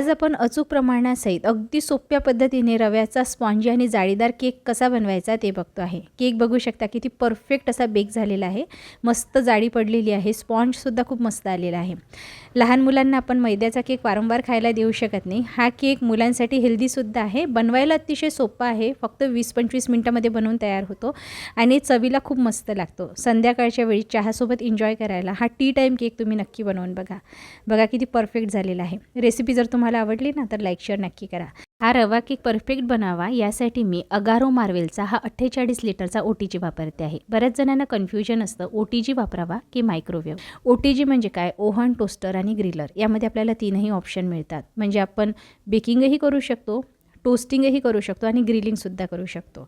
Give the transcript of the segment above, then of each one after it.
आज आपण अचूक प्रमाणासहित अगदी सोप्या पद्धतीने रव्याचा स्पॉन्जी आणि जाळीदार केक कसा बनवायचा ते बघतो आहे. केक बघू शकता किती परफेक्ट असा बेक झालेला आहे. मस्त जाळी पडलेली आहे. स्पॉन्जसुद्धा खूप मस्त आलेला आहे. लहान मुलांना आपण मैद्याचा केक वारंवार खायला देऊ शकत नाही. हा केक मुलांसाठी हेल्दीसुद्धा आहे. बनवायला अतिशय सोपा आहे. फक्त 20-25 मिनटामध्ये बनवून तयार होतो आणि चवीला खूप मस्त लागतो. संध्याकाळच्या वेळी चहासोबत एन्जॉय करायला हा टी टाईम केक तुम्ही नक्की बनवून बघा. बघा किती परफेक्ट झालेला आहे. रेसिपी जर तुम्हाला आवडली ना तर लाईक शेअर नक्की करा. हा रवा केक परफेक्ट बनावा यासाठी मी अगारो मार्वेलचा हा 48 लिटरचा OTG वापरते आहे. बऱ्याच जणांना कन्फ्युजन असतं OTG वापरावा की मायक्रोवेव्ह. OTG म्हणजे काय? ओव्हन, टोस्टर आणि ग्रिलर. यामध्ये आपल्याला तीनही ऑप्शन मिळतात. म्हणजे आपण बेकिंगही करू शकतो, टोस्टिंगही करू शकतो आणि ग्रिलिंगसुद्धा करू शकतो.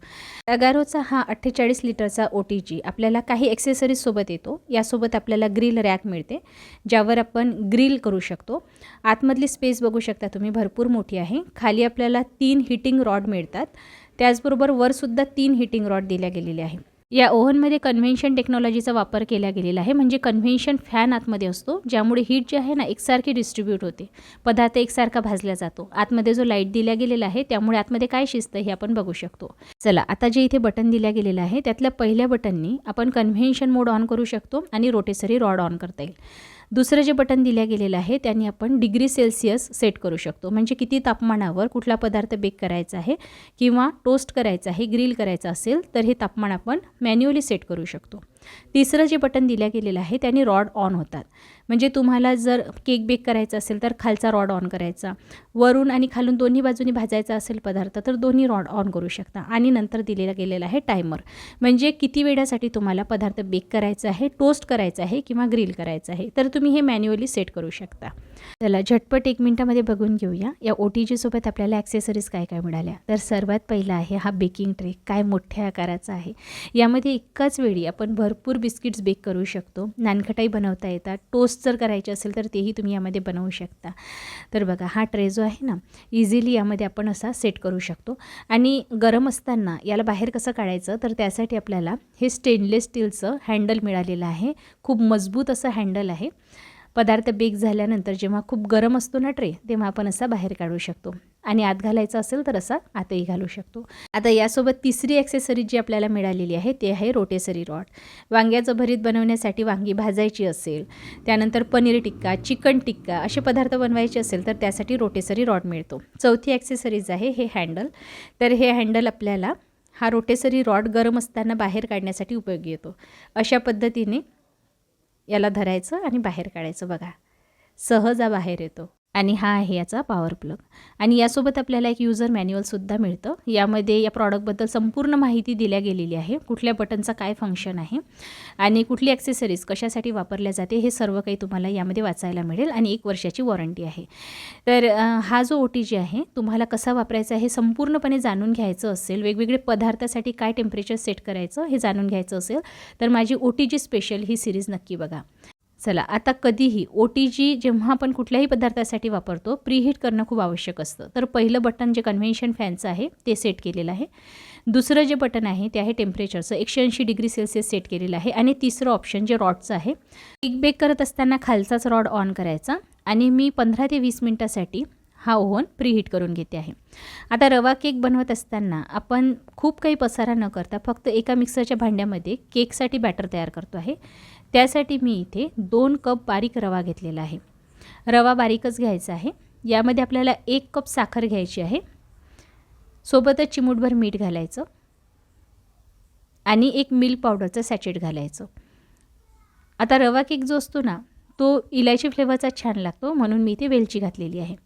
अगारोचा हा 48 लिटरचा OTG आपल्याला काही ॲक्सेसरीजसोबत येतो. यासोबत आपल्याला ग्रिल रॅक मिळते ज्यावर आपण ग्रिल करू शकतो. आतमधली स्पेस बघू शकता तुम्ही भरपूर मोठी आहे. खाली आपल्याला 3 हीटिंग रॉड मिळतात. त्याचबरोबर वरसुद्धा 3 हीटिंग रॉड दिल्या गेलेले आहे. या ओव्हनमध्ये कन्व्हेन्शन टेक्नॉलॉजीचा वापर केला गेलेला आहे. म्हणजे कन्व्हेन्शन फॅन आतमध्ये असतो ज्यामुळे हीट जी आहे ना एकसारखी डिस्ट्रीब्यूट होते. पदार्थ एकसारखा भाजला जातो. आतमध्ये जो लाईट दिला गेलेला आहे त्यामुळे आतमध्ये काय शिजतं हे आपण बघू शकतो. चला आता जे इथे बटन दिल्या गेलेलं आहे त्यातल्या पहिल्या बटननी आपण कन्व्हेन्शन मोड ऑन करू शकतो आणि रोटेसरी रॉड ऑन करता येईल. दुसरं जे बटन दिल्या गेलेलं आहे त्यांनी आपण डिग्री सेल्सिअस सेट करू शकतो. म्हणजे किती तापमानावर कुठला पदार्थ बेक करायचा आहे किंवा टोस्ट करायचा आहे, ग्रिल करायचं असेल तर हे तापमान आपण मॅन्युअली सेट करू शकतो. तिसरं जे बटन दिल्या गेलेलं आहे त्यांनी रॉड ऑन होतात. म्हणजे तुम्हाला जर केक बेक करायचा असेल तर खालचा रॉड ऑन करायचा, वरून आणि खालून दोन्ही बाजूनी भाजायचा असेल पदार्थ तर दोन्ही रॉड ऑन करू शकता. आणि नंतर दिलेला गेलेला आहे टायमर. म्हणजे किती वेळासाठी तुम्हाला पदार्थ बेक करायचा आहे, टोस्ट करायचा आहे किंवा ग्रिल करायचं आहे तर तुम्ही हे मॅन्युअली सेट करू शकता. चला झटपट 1 मिनिटामध्ये बघून घेऊया या OTG सोबत आपल्याला ॲक्सेसरीज काय काय मिळाल्या. तर सर्वात पहिला आहे हा बेकिंग ट्रे. काय मोठ्या आकाराचा आहे. यामध्ये एकाच वेळी आपण भरपूर बिस्किट्स बेक करू शकतो. नानखटाई बनवता येतात. टोस्ट जर करायचे असेल तर तेही तुम्ही यामध्ये बनवू शकता. तर बघा हा ट्रे जो आहे ना इझिली यामध्ये आपण असा सेट करू शकतो. आणि गरम असताना याला बाहेर कसं काढायचं तर त्यासाठी आपल्याला हे स्टेनलेस स्टीलचं हँडल मिळालेलं आहे. खूप मजबूत असं हँडल आहे. पदार्थ बेक झाल्यानंतर जेव्हा खूप गरम असतो ना ट्रे तेव्हा आपण असा बाहेर काढू शकतो आणि आत घालायचा असेल तर असा आतही घालू शकतो. आता यासोबत तिसरी ॲक्सेसरी जी आपल्याला मिळालेली आहे ते आहे रोटेसरी रॉड. वांग्याचं भरीत बनवण्यासाठी वांगी भाजायची असेल, त्यानंतर पनीर टिक्का, चिकन टिक्का असे पदार्थ बनवायचे असेल तर त्यासाठी रोटेसरी रॉड मिळतो. चौथी ॲक्सेसरीज आहे हे हँडल. तर हे हँडल आपल्याला हा रोटेसरी रॉड गरम असताना बाहेर काढण्यासाठी उपयोगी येतो. अशा पद्धतीने याला धरायचं आणि बाहेर काढायचं. बघा सहज हा बाहेर येतो. आणि हा आहे याचा पॉवर प्लग. आणि यासोबत आपल्याला एक युजर मॅन्युअलसुद्धा मिळतं. यामध्ये या प्रॉडक्टबद्दल संपूर्ण माहिती दिल्या गेलेली आहे. कुठल्या बटनचा काय फंक्शन आहे आणि कुठली ॲक्सेसरीज कशासाठी वापरल्या जाते हे सर्व काही तुम्हाला यामध्ये वाचायला मिळेल. आणि 1 वर्षाची वॉरंटी आहे. तर हा जो OTG आहे तुम्हाला कसा वापरायचा हे संपूर्णपणे जाणून घ्यायचं असेल, वेगवेगळे पदार्थासाठी काय टेम्परेचर सेट करायचं हे जाणून घ्यायचं असेल तर माझी OTG स्पेशल ही सिरीज नक्की बघा. चला आता कधीही OTG जेव्हा आपण कुठल्याही पदार्थासाठी वापरतो प्रीहीट करणं खूप आवश्यक असतं. तर पहिलं बटन जे कन्व्हेन्शन फॅनचं आहे ते सेट केलेलं आहे. दुसरं जे बटन आहे ते आहे टेम्परेचरचं 180 डिग्री सेल्सिअस सेट केलेलं आहे. आणि तिसरं ऑप्शन जे रॉडचं आहे. केक बेक करत असताना खालचाच रॉड ऑन करायचा आणि मी 15 ते 20 मिनटासाठी हा ओव्हन प्रीहीट करून घेते आहे. आता रवा केक बनवत असताना आपण खूप काही पसारा न करता फक्त एका मिक्सरच्या भांड्यामध्ये केकसाठी बॅटर तयार करतो आहे. त्यासाठी मी इथे 2 कप बारीक रवा घेतलेला आहे. रवा बारीकच घ्यायचा आहे. यामध्ये आपल्याला 1 कप साखर घ्यायची आहे. सोबतच चिमूटभर मीठ घालायचं आणि 1 मिल्क पावडरचं सॅचेट घालायचं. आता रवा केक जो असतो ना तो इलायची फ्लेवरचा छान लागतो म्हणून मी इथे वेलची घातलेली आहे.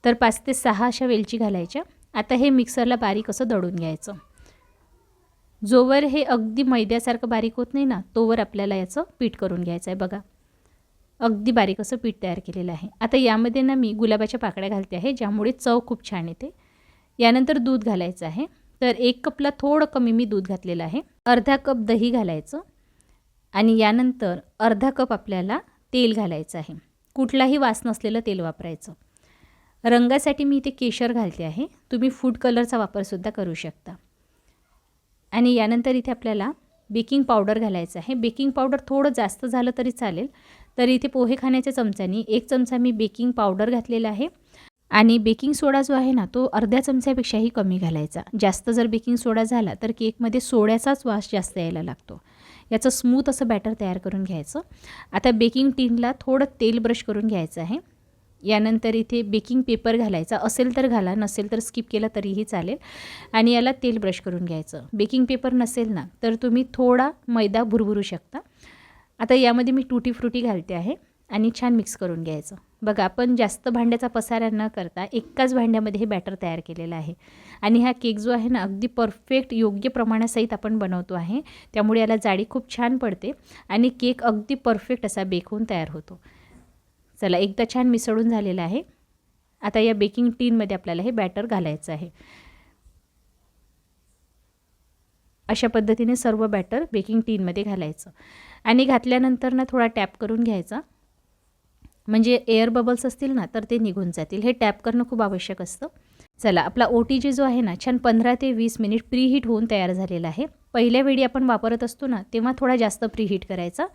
तर 5 ते 6 अशा वेलची घालायच्या. आता हे मिक्सरला बारीक असं दळून घ्यायचं. जोवर हे अगदी मैद्यासारखं बारीक होत नाही ना तोवर आपल्याला याचं पीठ करून घ्यायचं आहे. बघा अगदी बारीक असं पीठ तयार केलेलं आहे. आता यामध्ये ना मी गुलाबाच्या पाकळ्या घालते आहे ज्यामुळे चव खूप छान येते. यानंतर दूध घालायचं आहे. तर 1 कपला थोडं कमी मी दूध घातलेलं आहे. अर्धा कप दही घालायचं आणि यानंतर अर्धा कप आपल्याला तेल घालायचं आहे. कुठलाही वास नसलेलं तेल वापरायचं. रंगासाठी मी इथे केशर घालते आहे. तुम्ही फूड कलरचा वापरसुद्धा करू शकता. आणि यानंतर इथे आपल्याला बेकिंग पावडर घालायचं आहे. बेकिंग पावडर थोडं जास्त झालं तरी चालेल. तर इथे पोहे खाण्याच्या चमच्यानी 1 चमचा मी बेकिंग पावडर घातलेला आहे आणि बेकिंग सोडा जो आहे ना तो अर्ध्या चमच्यापेक्षाही कमी घालायचा. जास्त जर बेकिंग सोडा झाला तर केकमध्ये सोड्याचाच वास जास्त यायला लागतो. याचं स्मूथ असं बॅटर तयार करून घ्यायचं. आता बेकिंग टिनला थोडं तेल ब्रश करून घ्यायचं आहे. यानंतर इथे बेकिंग पेपर घालायचा, असेल तर घाला, नसेल तर स्किप केला तरीही चालेल. आणि याला तेल ब्रश करून घ्यायचं. बेकिंग पेपर नसेल ना तर तुम्ही थोडा मैदा भुरभुरू शकता. आता यामध्ये मी टूटी फ्रुटी घालते आहे आणि छान मिक्स करून घ्यायचं. बघा, आपण जास्त भांड्याचा पसारा न करता एकाच भांड्यामध्ये हे बॅटर तयार केलेलं आहे. आणि हा केक जो आहे ना अगदी परफेक्ट योग्य प्रमाणासहित आपण बनवतो आहे, त्यामुळे याला जाडी खूप छान पडते आणि केक अगदी परफेक्ट असा बेक होऊन तयार होतो. चला, एकदा छान मिसळून झालेलं आहे. आता या बेकिंग टिनमध्ये आपल्याला हे बॅटर घालायचं आहे. अशा पद्धतीने सर्व बॅटर बेकिंग टिनमध्ये घालायचं आणि घातल्यानंतर ना थोडा टॅप करून घ्यायचा, म्हणजे एअर बबल्स असतील ना तर ते निघून जातील. हे टॅप करणं खूप आवश्यक असतं. चला, आपला OTG जो आहे ना छान 15 ते 20 मिनिट प्रीहीट होऊन तयार झालेला आहे. पहिल्या वेळी आपण वापरत असतो ना तेव्हा थोडा जास्त प्रीहीट करायचा.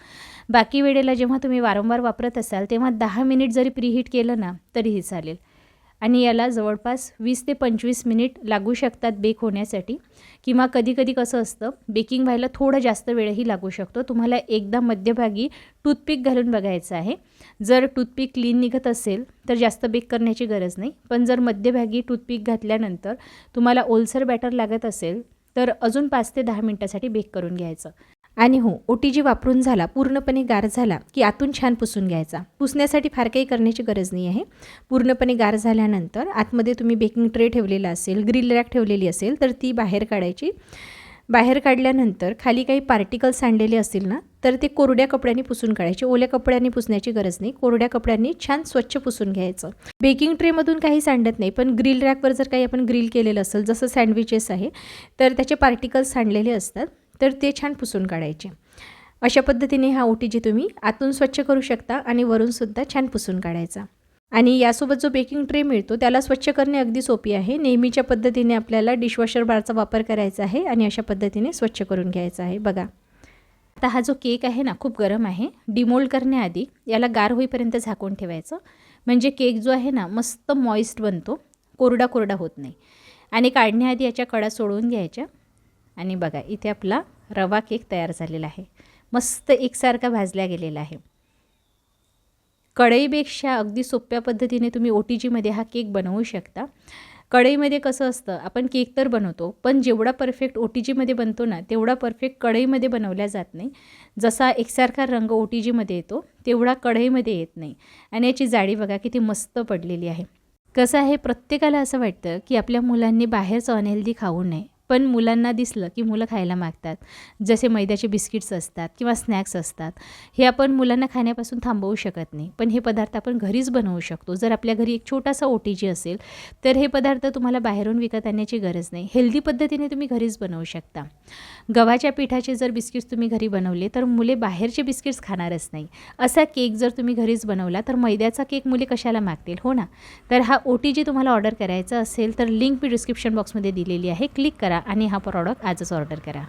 बाकी वेळेला जेव्हा तुम्ही वारंवार वापरत असाल तेव्हा 10 मिनिट जरी प्रीहीट केलं ना तरीही चालेल. आणि याला जवळपास 20 ते 25 मिनिट लागू शकतात बेक होण्यासाठी, किंवा कधीकधी कसं असतं बेकिंग व्हायला थोडं जास्त वेळही लागू शकतो. तुम्हाला एकदा मध्यभागी टूथपिक घालून बघायचं आहे. जर टूथपिक क्लीन निघत असेल तर जास्त बेक करण्याची गरज नाही, पण जर मध्यभागी टूथपिक घातल्यानंतर तुम्हाला ओलसर बॅटर लागत असेल तर अजून 5 ते 10 मिनटासाठी बेक करून घ्यायचं. आणि हो, OTG वापरून झाला, पूर्णपणे गार झाला की आतून छान पुसून घ्यायचा. पुसण्यासाठी फार काही करण्याची गरज नाही आहे. पूर्णपणे गार झाल्यानंतर आतमध्ये तुम्ही बेकिंग ट्रे ठेवलेला असेल, ग्रिल रॅक ठेवलेली असेल तर ती बाहेर काढायची. बाहेर काढल्यानंतर खाली काही पार्टिकल्स सांडलेले असतील ना तर ते कोरड्या कपड्यांनी पुसून काढायचे. ओल्या कपड्यांनी पुसण्याची गरज नाही, कोरड्या कपड्यांनी छान स्वच्छ पुसून घ्यायचं. बेकिंग ट्रेमधून काही सांडत नाही, पण ग्रिल रॅकवर जर काही आपण ग्रिल केलेलं असेल, जसं सँडविचेस आहे, तर त्याचे पार्टिकल्स सांडलेले असतात, तर ते छान पुसून काढायचे. अशा पद्धतीने हा OTG तुम्ही आतून स्वच्छ करू शकता आणि वरूनसुद्धा छान पुसून काढायचा. आणि यासोबत जो बेकिंग ट्रे मिळतो त्याला स्वच्छ करणे अगदी सोपी आहे. नेहमीच्या पद्धतीने आपल्याला डिशवॉशर बारचा वापर करायचा आहे आणि अशा पद्धतीने स्वच्छ करून घ्यायचा आहे. बघा, आता हा जो केक आहे ना खूप गरम आहे. डिमोल्ड करण्याआधी याला गार होईपर्यंत झाकून ठेवायचं, म्हणजे केक जो आहे ना मस्त मॉइस्ट बनतो, कोरडा कोरडा होत नाही. आणि काढण्याआधी याच्या कडा सोडून घ्यायच्या. आणि बघा, इथे आपला रवा केक तयार झालेला आहे, मस्त एकसारखा भाजला गेलेला आहे. कढईपेक्षा अगदी सोप्या पद्धतीने तुम्ही OTGमध्ये हा केक बनवू शकता. कढईमध्ये कसं असतं, आपण केक तर बनवतो पण जेवढा परफेक्ट OTGमध्ये बनतो ना तेवढा परफेक्ट कढईमध्ये बनवल्या जात नाही. जसा एकसारखा रंग OTGमध्ये येतो तेवढा कढईमध्ये येत नाही. आणि याची जाडी बघा किती मस्त पडलेली आहे. कसं आहे, प्रत्येकाला असं वाटतं की आपल्या मुलांनी बाहेरचं अनहेल्दी खाऊ नये, पण मुलांना दिसलं की मुलं खायला मागतात. जसे मैद्याचे बिस्किट्स असतात किंवा स्नॅक्स असतात, हे आपण मुलांना खाण्यापासून थांबवू शकत नाही, पण हे पदार्थ आपण घरीच बनवू शकतो. जर आपल्या घरी एक छोटासा OTG असेल तर हे पदार्थ तुम्हाला बाहेरून विकत आणण्याची गरज नाही, हेल्दी पद्धतीने तुम्ही घरीच बनवू शकता. गव्हाच्या पिठाचे जर बिस्किट्स तुम्ही घरी बनवले तर मुले बाहेरचे बिस्किट्स खाणारच नाही. असा केक जर तुम्ही घरीच बनवला तर मैद्याचा केक मुले कशाला मागतील, हो ना. तर हा OTG तुम्हाला ऑर्डर करायचा असेल तर लिंक मी डिस्क्रिप्शन बॉक्समध्ये दिलेली आहे, क्लिक करा आणि हा प्रॉडक्ट आजच ऑर्डर करा.